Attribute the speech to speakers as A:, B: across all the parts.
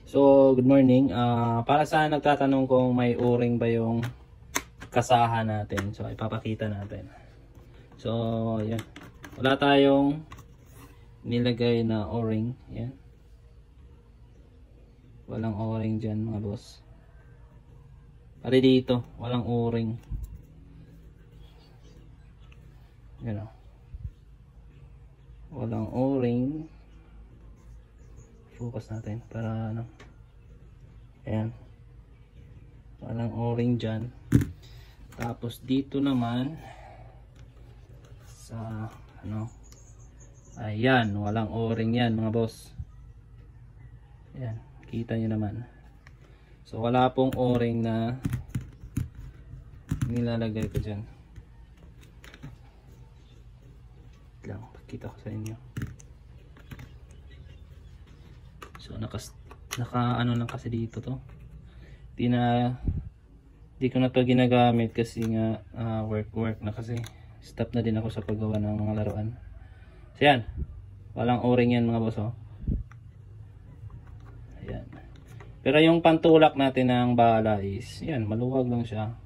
A: So, good morning. Para sa nagtatanong kung may o-ring ba yung kasaha natin. So, ipapakita natin. So, yan. Wala tayong nilagay na o-ring. Yan. Walang o-ring dyan mga boss. Pati dito, walang o-ring. Yan o. Walang o-ring. Focus natin para ano. Ayan. Walang o-ring dyan. Tapos dito naman sa ano. Ayan, walang o-ring yan mga boss. Ayan, kita nyo naman. So wala pong o-ring na nilalagay ko dyan. Lang, pakita ko sa inyo. So naka ano lang kasi dito to. Di ko na to ginagamit kasi nga work na kasi. Stop na din ako sa paggawa ng mga laruan. So yan. Walang o-ring yan mga boss oh. Ayan. Pero yung pantulak natin ng bala is yan, maluwag lang siya.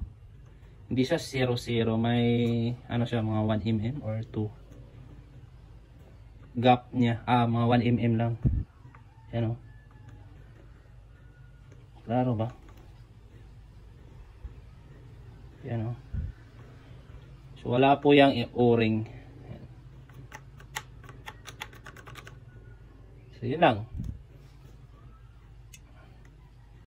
A: Hindi siya 0-0, may ano siya mga 1 mm or 2. Gap niya, mga 1 mm lang. Yan o. Klaro ba? Yan o. So wala po yung o-ring. So yun lang.